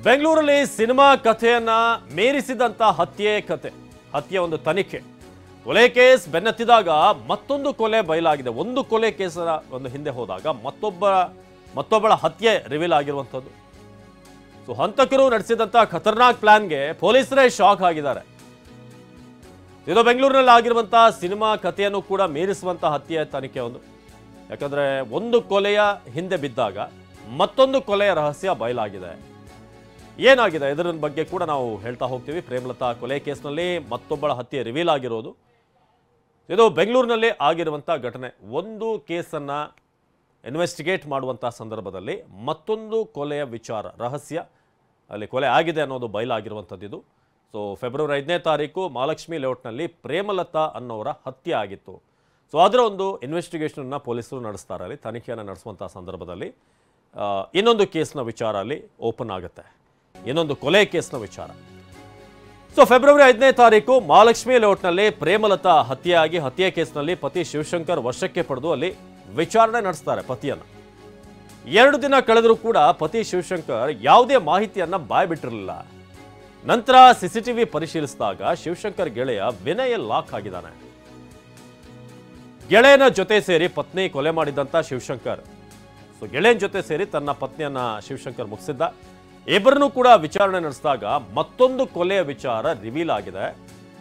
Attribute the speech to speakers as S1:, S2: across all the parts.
S1: ಬೆಂಗಳೂರಲ್ಲಿ ಸಿನಿಮಾ ಕಥೆಯನ್ನ ಮೀರಿಸಿದಂತ ಹತ್ಯೆ ಒಂದು ತನಿಖೆ. ಕೊಲೆ ಕೇಸ್ ಬೆನ್ನತ್ತಿದಾಗ ಮತ್ತೊಂದು ಕೊಲೆ ಬಯಲಾಗಿದೆ. ಒಂದು ಕೊಲೆ ಕೇಸರ ಒಂದು ಹಿಂದೆ ಹೋದಾಗ ಮತ್ತೊಬ್ಬಳ ಹತ್ಯೆ ರಿವೀಲ್ ಆಗಿರುವಂಥದ್ದು. ಸೊ ಹಂತಕರು ನಡೆಸಿದಂತ ಖತರ್ನಾಕ್ ಪ್ಲಾನ್ಗೆ ಪೊಲೀಸರೇ ಶಾಕ್ ಆಗಿದ್ದಾರೆ. ಇದು ಬೆಂಗಳೂರಿನಲ್ಲಿ ಆಗಿರುವಂತಹ ಸಿನಿಮಾ ಕಥೆಯನ್ನು ಕೂಡ ಮೀರಿಸುವಂತ ಹತ್ಯೆ ತನಿಖೆ ಒಂದು. ಯಾಕಂದ್ರೆ ಒಂದು ಕೊಲೆಯ ಹಿಂದೆ ಬಿದ್ದಾಗ ಮತ್ತೊಂದು ಕೊಲೆಯ ರಹಸ್ಯ ಬಯಲಾಗಿದೆ. ಏನಾಗಿದೆ ಇದರ ಬಗ್ಗೆ ಕೂಡ ನಾವು ಹೇಳ್ತಾ ಹೋಗ್ತೀವಿ. ಪ್ರೇಮಲತಾ ಕೊಲೆ ಕೇಸ್ನಲ್ಲಿ ಮತ್ತೊಬ್ಬಳ ಹತ್ಯೆ ರಿವೀಲ್ ಆಗಿರೋದು. ಇದು ಬೆಂಗಳೂರಿನಲ್ಲಿ ಆಗಿರುವಂಥ ಘಟನೆ. ಒಂದು ಕೇಸನ್ನು ಇನ್ವೆಸ್ಟಿಗೇಟ್ ಮಾಡುವಂಥ ಸಂದರ್ಭದಲ್ಲಿ ಮತ್ತೊಂದು ಕೊಲೆಯ ವಿಚಾರ ರಹಸ್ಯ ಅಲ್ಲಿ ಕೊಲೆ ಆಗಿದೆ ಅನ್ನೋದು ಬಯಲಾಗಿರುವಂಥದ್ದು ಇದು. ಸೊ ಫೆಬ್ರವರಿ 5ನೇ ತಾರೀಕು ಮಹಾಲಕ್ಷ್ಮಿ ಲೇಔಟ್ನಲ್ಲಿ ಪ್ರೇಮಲತಾ ಅನ್ನೋರ ಹತ್ಯೆ ಆಗಿತ್ತು. ಸೊ ಅದರ ಒಂದು ಇನ್ವೆಸ್ಟಿಗೇಷನನ್ನು ಪೊಲೀಸರು ನಡೆಸ್ತಾರೆ. ಅಲ್ಲಿ ತನಿಖೆಯನ್ನು ನಡೆಸುವಂಥ ಸಂದರ್ಭದಲ್ಲಿ ಇನ್ನೊಂದು ಕೇಸ್ನ ವಿಚಾರ ಅಲ್ಲಿ ಓಪನ್ ಆಗುತ್ತೆ. ಇನ್ನೊಂದು ಕೊಲೆ ಕೇಸ್ನ ವಿಚಾರ. ಸೊ ಫೆಬ್ರವರಿ 5ನೇ ತಾರೀಕು ಮಹಾಲಕ್ಷ್ಮಿ ಲೇಔಟ್ನಲ್ಲಿ ಪ್ರೇಮಲತಾ ಹತ್ಯೆಯಾಗಿ ಹತ್ಯೆ ಕೇಸ್ನಲ್ಲಿ ಪತಿ ಶಿವಶಂಕರ್ ವಶಕ್ಕೆ ಪಡೆದು ಅಲ್ಲಿ ವಿಚಾರಣೆ ನಡೆಸ್ತಾರೆ ಪತಿಯನ್ನ. 2 ದಿನ ಕಳೆದರೂ ಕೂಡ ಪತಿ ಶಿವಶಂಕರ್ ಯಾವುದೇ ಮಾಹಿತಿಯನ್ನ ಬಾಯ್ಬಿಟ್ಟಿರಲಿಲ್ಲ. ನಂತರ ಸಿಸಿಟಿವಿ ಪರಿಶೀಲಿಸಿದಾಗ ಶಿವಶಂಕರ್ ಗೆಳೆಯ ವಿನಯ್ ಲಾಕ್ ಆಗಿದ್ದಾನೆ. ಗೆಳೆಯನ ಜೊತೆ ಸೇರಿ ಪತ್ನಿ ಕೊಲೆ ಮಾಡಿದಂತ ಶಿವಶಂಕರ್. ಸೊ ಗೆಳೆಯನ ಜೊತೆ ಸೇರಿ ತನ್ನ ಪತ್ನಿಯನ್ನ ಶಿವಶಂಕರ್ ಮುಗಿಸಿದ್ದ. ಇಬ್ಬರನ್ನು ಕೂಡ ವಿಚಾರಣೆ ನಡೆಸಿದಾಗ ಮತ್ತೊಂದು ಕೊಲೆಯ ವಿಚಾರ ರಿವೀಲ್ ಆಗಿದೆ.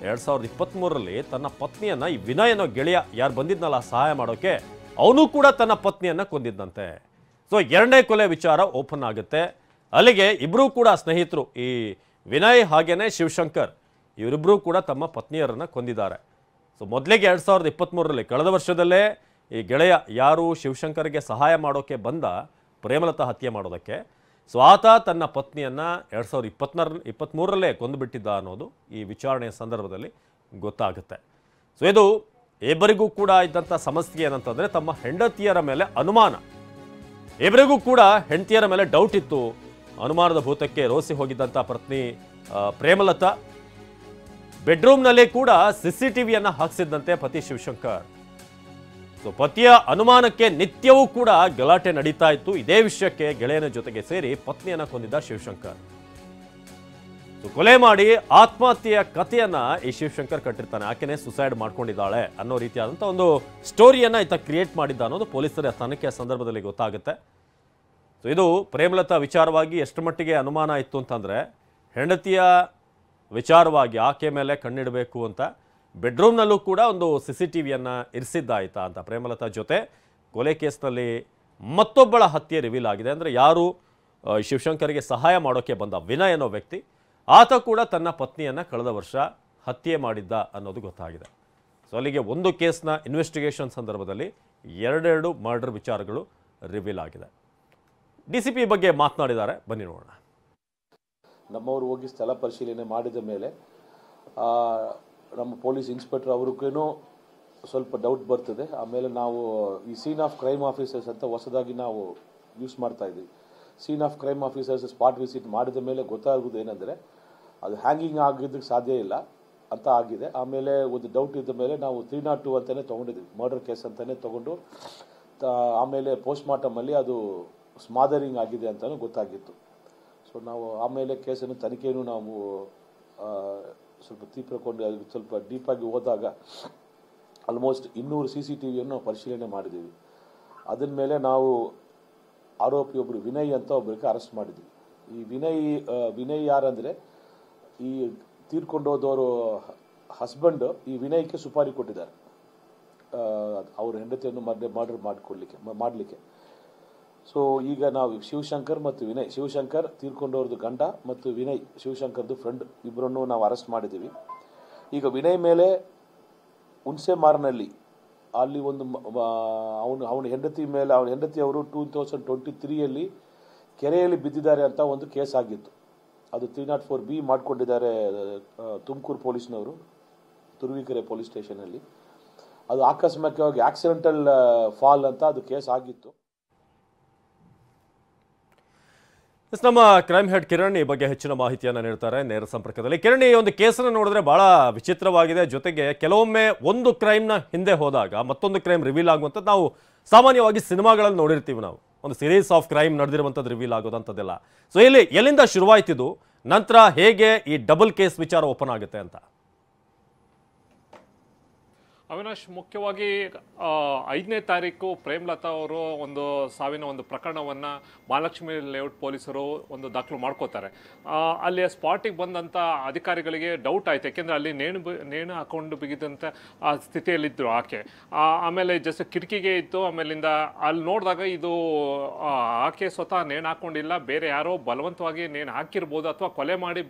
S1: 2023ರಲ್ಲಿ ತನ್ನ ಪತ್ನಿಯನ್ನ ಈ ವಿನಯ್ ಅನ್ನೋ ಗೆಳೆಯ ಯಾರು ಬಂದಿದ್ನಲ್ಲ ಸಹಾಯ ಮಾಡೋಕೆ, ಅವನು ಕೂಡ ತನ್ನ ಪತ್ನಿಯನ್ನ ಕೊಂದಿದ್ದಂತೆ. ಸೊ 2ನೇ ಕೊಲೆ ವಿಚಾರ ಓಪನ್ ಆಗುತ್ತೆ. ಅಲ್ಲಿಗೆ ಇಬ್ಬರೂ ಕೂಡ ಸ್ನೇಹಿತರು, ಈ ವಿನಯ್ ಹಾಗೇನೆ ಶಿವಶಂಕರ್, ಇವರಿಬ್ಬರೂ ಕೂಡ ತಮ್ಮ ಪತ್ನಿಯರನ್ನ ಕೊಂದಿದ್ದಾರೆ. ಸೊ ಮೊದಲಿಗೆ 2023ರಲ್ಲಿ ಕಳೆದ ವರ್ಷದಲ್ಲೇ ಈ ಗೆಳೆಯ ಯಾರು ಶಿವಶಂಕರ್ಗೆ ಸಹಾಯ ಮಾಡೋಕೆ ಬಂದ ಪ್ರೇಮಲತಾ ಹತ್ಯೆ ಮಾಡೋದಕ್ಕೆ, ಸೊ ಆತ ತನ್ನ ಪತ್ನಿಯನ್ನ 2023ರಲ್ಲೇ ಕೊಂದುಬಿಟ್ಟಿದ್ದ ಅನ್ನೋದು ಈ ವಿಚಾರಣೆಯ ಸಂದರ್ಭದಲ್ಲಿ ಗೊತ್ತಾಗುತ್ತೆ. ಸೊ ಇದು ಇಬ್ಬರಿಗೂ ಕೂಡ ಇದ್ದಂಥ ಸಮಸ್ಯೆ ಏನಂತಂದ್ರೆ ತಮ್ಮ ಹೆಂಡತಿಯರ ಮೇಲೆ ಅನುಮಾನ. ಇಬ್ಬರಿಗೂ ಕೂಡ ಹೆಂಡತಿಯರ ಮೇಲೆ ಡೌಟ್ ಇತ್ತು. ಅನುಮಾನದ ಭೂತಕ್ಕೆ ರೋಸಿ ಹೋಗಿದ್ದಂಥ ಪತ್ನಿ ಪ್ರೇಮಲತಾ. ಬೆಡ್ರೂಮ್ನಲ್ಲಿ ಕೂಡ ಸಿಸಿಟಿವಿಯನ್ನ ಹಾಕಿಸಿದ್ದಂತೆ ಪತಿ ಶಿವಶಂಕರ್. ಸೊ ಪತಿಯ ಅನುಮಾನಕ್ಕೆ ನಿತ್ಯವೂ ಕೂಡ ಗಲಾಟೆ ನಡೀತಾ ಇತ್ತು. ಇದೇ ವಿಷಯಕ್ಕೆ ಗೆಳೆಯನ ಜೊತೆಗೆ ಸೇರಿ ಪತ್ನಿಯನ್ನ ಕೊಂದಿದ್ದ ಶಿವಶಂಕರ್. ಸೊ ಕೊಲೆ ಮಾಡಿ ಆತ್ಮಹತ್ಯೆಯ ಕಥೆಯನ್ನ ಈ ಶಿವಶಂಕರ್ ಕಟ್ಟಿರ್ತಾನೆ. ಆಕೆನೇ ಸುಸೈಡ್ ಮಾಡ್ಕೊಂಡಿದ್ದಾಳೆ ಅನ್ನೋ ರೀತಿಯಾದಂಥ ಒಂದು ಸ್ಟೋರಿಯನ್ನ ಈತ ಕ್ರಿಯೇಟ್ ಮಾಡಿದ್ದ ಅನ್ನೋದು ಪೊಲೀಸರ ತನಿಖೆಯ ಸಂದರ್ಭದಲ್ಲಿ ಗೊತ್ತಾಗುತ್ತೆ. ಸೊ ಇದು ಪ್ರೇಮಲತಾ ವಿಚಾರವಾಗಿ ಎಷ್ಟು ಮಟ್ಟಿಗೆ ಅನುಮಾನ ಇತ್ತು ಅಂತಂದ್ರೆ, ಹೆಂಡತಿಯ ವಿಚಾರವಾಗಿ ಆಕೆ ಮೇಲೆ ಕಣ್ಣಿಡಬೇಕು ಅಂತ ಬೆಡ್ರೂಮ್ನಲ್ಲೂ ಕೂಡ ಒಂದು ಸಿಸಿಟಿವಿಯನ್ನು ಇರಿಸಿದ್ದಾಯ್ತಾ ಅಂತ. ಪ್ರೇಮಲತಾ ಜೊತೆ ಕೊಲೆ ಕೇಸ್ನಲ್ಲಿ ಮತ್ತೊಬ್ಬಳ ಹತ್ಯೆ ರಿವೀಲ್ ಆಗಿದೆ. ಅಂದರೆ ಯಾರು ಶಿವಶಂಕರ್ಗೆ ಸಹಾಯ ಮಾಡೋಕ್ಕೆ ಬಂದ ವಿನಯ್ ಅನ್ನೋ ವ್ಯಕ್ತಿ, ಆತ ಕೂಡ ತನ್ನ ಪತ್ನಿಯನ್ನು ಕಳೆದ ವರ್ಷ ಹತ್ಯೆ ಮಾಡಿದ್ದ ಅನ್ನೋದು ಗೊತ್ತಾಗಿದೆ. ಸೊ ಅಲ್ಲಿಗೆ ಒಂದು ಕೇಸ್ನ ಇನ್ವೆಸ್ಟಿಗೇಷನ್ ಸಂದರ್ಭದಲ್ಲಿ 2 ಮರ್ಡರ್ ವಿಚಾರಗಳು ರಿವೀಲ್ ಆಗಿದೆ. DCP ಬಗ್ಗೆ ಮಾತನಾಡಿದ್ದಾರೆ, ಬನ್ನಿ ನೋಡೋಣ.
S2: ನಮ್ಮವರು ಹೋಗಿ ಸ್ಥಳ ಪರಿಶೀಲನೆ ಮಾಡಿದ ಮೇಲೆ ನಮ್ಮ ಪೊಲೀಸ್ ಇನ್ಸ್ಪೆಕ್ಟರ್ ಅವ್ರಿಗೇನೋ ಸ್ವಲ್ಪ ಡೌಟ್ ಬರ್ತದೆ. ಆಮೇಲೆ ನಾವು ಈ ಸೀನ್ ಆಫ್ ಕ್ರೈಮ್ ಆಫೀಸರ್ಸ್ ಅಂತ ಹೊಸದಾಗಿ ನಾವು ಯೂಸ್ ಮಾಡ್ತಾ ಇದ್ದೀವಿ. Scene of crime officers spot visit ಮಾಡಿದ ಮೇಲೆ ಗೊತ್ತಾಗೋದು ಏನಂದರೆ ಅದು ಹ್ಯಾಂಗಿಂಗ್ ಆಗಿದ್ದಕ್ಕೆ ಸಾಧ್ಯ ಇಲ್ಲ ಅಂತ ಆಗಿದೆ. ಆಮೇಲೆ ಒಂದು ಡೌಟ್ ಇದ್ದ ಮೇಲೆ ನಾವು 302 ಅಂತಲೇ ತೊಗೊಂಡಿದ್ವಿ, ಮರ್ಡರ್ ಕೇಸ್ ಅಂತಲೇ ತೊಗೊಂಡು ಆಮೇಲೆ ಪೋಸ್ಟ್ ಮಾರ್ಟಮಲ್ಲಿ ಅದು ಸ್ಮಾದರಿಂಗ್ ಆಗಿದೆ ಅಂತಲೂ ಗೊತ್ತಾಗಿತ್ತು. ಸೊ ನಾವು ಆಮೇಲೆ ಕೇಸನ್ನು ತನಿಖೆಯನ್ನು ನಾವು ಸ್ವಲ್ಪ ತೀವ್ರಕೊಂಡು ಸ್ವಲ್ಪ ಡೀಪಾಗಿ ಹೋದಾಗ ಆಲ್ಮೋಸ್ಟ್ 200 CCTVಯನ್ನು ನಾವು ಪರಿಶೀಲನೆ ಮಾಡಿದ್ದೀವಿ. ಅದರ ಮೇಲೆ ನಾವು ಆರೋಪಿ ಒಬ್ಬರು ವಿನಯ್ ಅಂತ ಒಬ್ಬರಿಗೆ ಅರೆಸ್ಟ್ ಮಾಡಿದ್ವಿ. ಈ ವಿನಯ್ ಯಾರಂದರೆ ಈ ತೀರ್ಕೊಂಡೋದವರು ಹಸ್ಬೆಂಡ್ ಈ ವಿನಯ್ಗೆ ಸುಪಾರಿ ಕೊಟ್ಟಿದ್ದಾರೆ ಅವ್ರ ಹೆಂಡತಿಯನ್ನು ಮರ್ಡರ್ ಮಾಡಲಿಕ್ಕೆ. ಸೊ ಈಗ ನಾವು ಶಿವಶಂಕರ್ ಮತ್ತು ವಿನಯ್, ಶಿವಶಂಕರ್ ತೀರ್ಕೊಂಡವ್ರದ್ದು ಗಂಡ ಮತ್ತು ವಿನಯ್ ಶಿವಶಂಕರ್ದು ಫ್ರೆಂಡ್, ಇಬ್ಬರನ್ನು ನಾವು ಅರೆಸ್ಟ್ ಮಾಡಿದ್ದೀವಿ. ಈಗ ವಿನಯ್ ಮೇಲೆ ಹುಣಸೆಮಾರ್ನಲ್ಲಿ ಅಲ್ಲಿ ಒಂದು ಅವನ ಹೆಂಡತಿ ಮೇಲೆ ಅವನ ಹೆಂಡತಿಯವರು 2023ಯಲ್ಲಿ ಕೆರೆಯಲ್ಲಿ ಬಿದ್ದಿದ್ದಾರೆ ಅಂತ ಒಂದು ಕೇಸ್ ಆಗಿತ್ತು. ಅದು 304B ಮಾಡಿಕೊಂಡಿದ್ದಾರೆ ತುಮಕೂರು ಪೊಲೀಸ್ನವರು, ತುರುವೇಕೆರೆ ಪೊಲೀಸ್ ಸ್ಟೇಷನಲ್ಲಿ. ಅದು ಆಕಸ್ಮಿಕವಾಗಿ ಆಕ್ಸಿಡೆಂಟಲ್ ಫಾಲ್ ಅಂತ ಅದು ಕೇಸ್ ಆಗಿತ್ತು.
S1: ನಮ್ಮ ಕ್ರೈಮ್ ಹೆಡ್ ಕಿರಣ್ ಈ ಬಗ್ಗೆ ಹೆಚ್ಚಿನ ಮಾಹಿತಿಯನ್ನು ನೀಡ್ತಾರೆ ನೇರ ಸಂಪರ್ಕದಲ್ಲಿ. ಕಿರಣ್, ಈ ಒಂದು ಕೇಸನ್ನು ನೋಡಿದ್ರೆ ಬಹಳ ವಿಚಿತ್ರವಾಗಿದೆ. ಜೊತೆಗೆ ಕೆಲವೊಮ್ಮೆ ಒಂದು ಕ್ರೈಮ್ನ ಹಿಂದೆ ಹೋದಾಗ ಮತ್ತೊಂದು ಕ್ರೈಮ್ ರಿವೀಲ್ ಆಗುವಂಥದ್ದು ನಾವು ಸಾಮಾನ್ಯವಾಗಿ ಸಿನಿಮಾಗಳಲ್ಲಿ ನೋಡಿರ್ತೀವಿ. ನಾವು ಒಂದು ಸೀರೀಸ್ ಆಫ್ ಕ್ರೈಮ್ ನಡೆದಿರುವಂಥದ್ದು ರಿವೀಲ್ ಆಗೋದಂಥದ್ದೆಲ್ಲ. ಸೊ ಇಲ್ಲಿ ಎಲ್ಲಿಂದ ಶುರುವಾಯ್ತಿದ್ದು, ನಂತರ ಹೇಗೆ ಈ ಡಬಲ್ ಕೇಸ್ ವಿಚಾರ ಓಪನ್ ಆಗುತ್ತೆ ಅಂತ?
S3: ಅವಿನಾಶ್, ಮುಖ್ಯವಾಗಿ 5ನೇ ತಾರೀಕು ಪ್ರೇಮಲತಾ ಅವರು ಒಂದು ಸಾವಿನ ಒಂದು ಪ್ರಕರಣವನ್ನು ಮಹಾಲಕ್ಷ್ಮಿ ಲೇಔಟ್ ಪೊಲೀಸರು ಒಂದು ದಾಖಲು ಮಾಡ್ಕೋತಾರೆ. ಅಲ್ಲಿ ಸ್ಪಾಟಿಗೆ ಬಂದಂಥ ಅಧಿಕಾರಿಗಳಿಗೆ ಡೌಟ್ ಆಯ್ತು, ಯಾಕೆಂದರೆ ಅಲ್ಲಿ ನೇಣು ಹಾಕೊಂಡು ಬಿಗಿದಂಥ ಆ ಸ್ಥಿತಿಯಲ್ಲಿದ್ದರು ಆಕೆ. ಆಮೇಲೆ ಜಸ್ಟ್ ಕಿಟಕಿಗೆ ಇತ್ತು. ಆಮೇಲಿಂದ ಅಲ್ಲಿ ನೋಡಿದಾಗ ಇದು ಆಕೆ ಸ್ವತಃ ನೇಣು ಹಾಕ್ಕೊಂಡಿಲ್ಲ, ಬೇರೆ ಯಾರೋ ಬಲವಂತವಾಗಿ ನೇಣು ಹಾಕಿರ್ಬೋದು ಅಥವಾ ಕೊಲೆ ಮಾಡಿ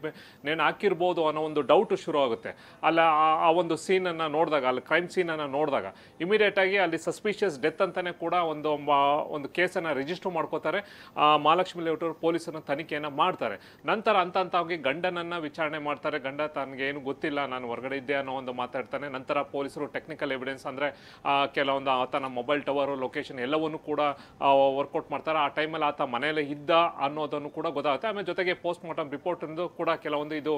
S3: ನೇಣು ಹಾಕಿರ್ಬೋದು ಅನ್ನೋ ಒಂದು ಡೌಟು ಶುರು ಆಗುತ್ತೆ. ಅಲ್ಲ ಆ ಒಂದು ಸೀನನ್ನು ನೋಡಿದಾಗ, ಅಲ್ಲಿ ಕ್ರೈಮ್ ಸೀನನ್ನು ನೋಡಿದಾಗ ಇಮಿಡಿಯೇಟ್ ಆಗಿ ಅಲ್ಲಿ ಸಸ್ಪಿಷಿಯಸ್ ಡೆತ್ ಅಂತಾನೆ ಕೂಡ ಒಂದು ಕೇಸನ್ನು ರಿಜಿಸ್ಟರ್ ಮಾಡ್ಕೋತಾರೆ. ಮಹಾಲಕ್ಷ್ಮಿ ಲೇಔಟ್ ಪೊಲೀಸರನ್ನ ತನಿಖೆಯನ್ನು ಮಾಡ್ತಾರೆ. ನಂತರ ಹಂತವಾಗಿ ಗಂಡನನ್ನ ವಿಚಾರಣೆ ಮಾಡ್ತಾರೆ. ಗಂಡ ತನಗೆ ಏನು ಗೊತ್ತಿಲ್ಲ, ನಾನು ಹೊರಗಡೆ ಇದ್ದೆ ಅನ್ನೋ ಒಂದು ಮಾತಾಡ್ತಾನೆ. ನಂತರ ಪೊಲೀಸರು ಟೆಕ್ನಿಕಲ್ ಎವಿಡೆನ್ಸ್ ಅಂದರೆ ಕೆಲವೊಂದು ಆತನ ಮೊಬೈಲ್ ಟವರ್ ಲೊಕೇಶನ್ ಎಲ್ಲವನ್ನೂ ಕೂಡ ವರ್ಕೌಟ್ ಮಾಡ್ತಾರೆ. ಆ ಟೈಮಲ್ಲಿ ಆತ ಮನೆಯಲ್ಲೇ ಇದ್ದ ಅನ್ನೋದನ್ನು ಕೂಡ ಗೊತ್ತಾಗುತ್ತೆ. ಆಮೇಲೆ ಜೊತೆಗೆ ಪೋಸ್ಟ್ ಮಾರ್ಟಮ್ ರಿಪೋರ್ಟ್ ಕೂಡ ಕೆಲವೊಂದು ಇದು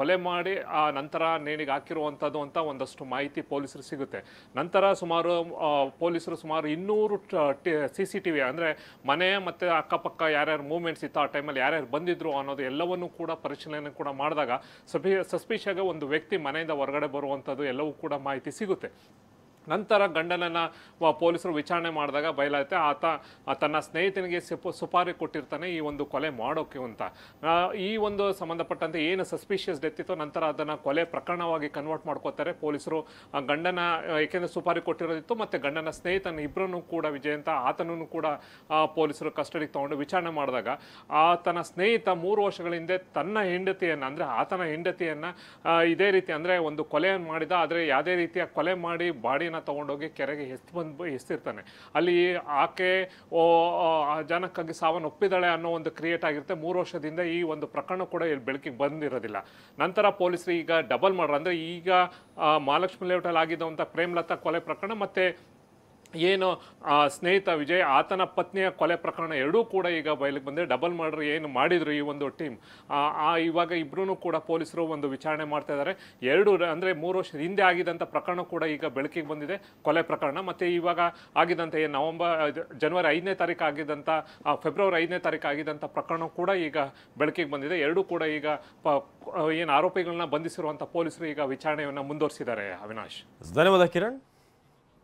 S3: ಕೊಲೆ ಮಾಡಿ ನಂತರ ನೇಣಿಗೆ ಹಾಕಿರುವಂಥದ್ದು ಅಂತ ಒಂದಷ್ಟು ಮಾಹಿತಿ ಪೊಲೀಸರು ಸಿಗುತ್ತೆ. ನಂತರ ಪೊಲೀಸರು ಸುಮಾರು 200 CCTV ಅಂದರೆ ಮನೆ ಮತ್ತು ಅಕ್ಕಪಕ್ಕ ಯಾರ್ಯಾರು ಮೂವ್ಮೆಂಟ್ಸ್ ಇತ್ತು, ಆ ಟೈಮಲ್ಲಿ ಯಾರ್ಯಾರು ಬಂದಿದ್ರು ಅನ್ನೋದು ಎಲ್ಲವನ್ನೂ ಕೂಡ ಪರಿಶೀಲನೆ ಕೂಡ ಮಾಡಿದಾಗ ಸಸ್ಪಿಷಿಯಸ್ ಒಂದು ವ್ಯಕ್ತಿ ಮನೆಯಿಂದ ಹೊರಗಡೆ ಬರುವಂಥದ್ದು ಎಲ್ಲವೂ ಕೂಡ ಮಾಹಿತಿ ಸಿಗುತ್ತೆ. ನಂತರ ಗಂಡನನ್ನು ಪೊಲೀಸರು ವಿಚಾರಣೆ ಮಾಡಿದಾಗ ಬಯಲಾಗುತ್ತೆ, ಆತ ತನ್ನ ಸ್ನೇಹಿತನಿಗೆ ಸುಪಾರಿ ಕೊಟ್ಟಿರ್ತಾನೆ ಈ ಒಂದು ಕೊಲೆ ಮಾಡೋಕ್ಕೆ ಅಂತ. ಈ ಒಂದು ಸಂಬಂಧಪಟ್ಟಂತೆ ಏನು ಸಸ್ಪಿಷಿಯಸ್ ಡೆತ್ ಇತ್ತೋ ನಂತರ ಅದನ್ನು ಕೊಲೆ ಪ್ರಕರಣವಾಗಿ ಕನ್ವರ್ಟ್ ಮಾಡ್ಕೋತಾರೆ ಪೊಲೀಸರು. ಗಂಡನ ಏಕೆಂದರೆ ಸುಪಾರಿ ಕೊಟ್ಟಿರೋದಿತ್ತು ಮತ್ತು ಗಂಡನ ಸ್ನೇಹಿತನ ಇಬ್ಬರನ್ನು ಕೂಡ ವಿಜಯ್ ಅಂತ ಆತನೂ ಕೂಡ ಪೊಲೀಸರು ಕಸ್ಟಡಿಗೆ ತೊಗೊಂಡು ವಿಚಾರಣೆ ಮಾಡಿದಾಗ ಆತನ ಸ್ನೇಹಿತ 3 ವರ್ಷಗಳ ಹಿಂದೆ ತನ್ನ ಹೆಂಡತಿಯನ್ನು ಅಂದರೆ ಆತನ ಹೆಂಡತಿಯನ್ನು ಇದೇ ರೀತಿ ಅಂದರೆ ಒಂದು ಕೊಲೆಯನ್ನು ಮಾಡಿದ. ಆದರೆ ಯಾವುದೇ ರೀತಿಯ ಕೊಲೆ ಮಾಡಿ ಬಾಡಿನ ತಗೊಂಡೋಗಿ ಕೆರೆಗೆ ಎಸ್ತಿರ್ತಾನೆ. ಅಲ್ಲಿ ಆಕೆ ಅಚಾನಕ್ಕಾಗಿ ಸಾವನ್ನಪ್ಪಿದ್ದಾಳೆ ಅನ್ನೋ ಒಂದು ಕ್ರಿಯೇಟ್ ಆಗಿರುತ್ತೆ. 3 ವರ್ಷದಿಂದ ಈ ಒಂದು ಪ್ರಕರಣ ಕೂಡ ಇಲ್ಲಿ ಬೆಳಕಿಗೆ ಬಂದಿರೋದಿಲ್ಲ. ನಂತರ ಪೊಲೀಸರು ಈಗ ಡಬಲ್ ಮಾಡ್ರು, ಅಂದರೆ ಈಗ ಮಹಾಲಕ್ಷ್ಮಿ ಲೇಔಟಲ್ಲಿ ಆಗಿದ್ದಂಥ ಪ್ರೇಮಲತಾ ಕೊಲೆ ಪ್ರಕರಣ ಮತ್ತು ಏನು ಸ್ನೇಹಿತ ವಿಜಯ್ ಆತನ ಪತ್ನಿಯ ಕೊಲೆ ಪ್ರಕರಣ ಎರಡೂ ಕೂಡ ಈಗ ಬಯಲಿಗೆ ಬಂದರೆ ಡಬಲ್ ಮರ್ಡರ್ ಏನು ಮಾಡಿದ್ರು ಈ ಒಂದು ಟೀಮ್, ಇವಾಗ ಇಬ್ಬರೂ ಕೂಡ ಪೊಲೀಸರು ಒಂದು ವಿಚಾರಣೆ ಮಾಡ್ತಾ ಇದ್ದಾರೆ. ಅಂದರೆ 3 ವರ್ಷದ ಹಿಂದೆ ಆಗಿದ್ದಂಥ ಪ್ರಕರಣ ಕೂಡ ಈಗ ಬೆಳಕಿಗೆ ಬಂದಿದೆ, ಕೊಲೆ ಪ್ರಕರಣ. ಮತ್ತು ಇವಾಗ ಆಗಿದ್ದಂಥ ಜನವರಿ 5ನೇ ತಾರೀಕು ಆಗಿದ್ದಂಥ ಫೆಬ್ರವರಿ 5ನೇ ತಾರೀಕು ಆಗಿದ್ದಂಥ ಪ್ರಕರಣ ಕೂಡ ಈಗ ಬೆಳಕಿಗೆ ಬಂದಿದೆ. ಎರಡೂ ಕೂಡ ಈಗ ಏನು ಆರೋಪಿಗಳನ್ನ ಬಂಧಿಸಿರುವಂಥ ಪೊಲೀಸರು ಈಗ ವಿಚಾರಣೆಯನ್ನು ಮುಂದುವರಿಸಿದ್ದಾರೆ. ಅವಿನಾಶ್,
S1: ಧನ್ಯವಾದ ಕಿರಣ್.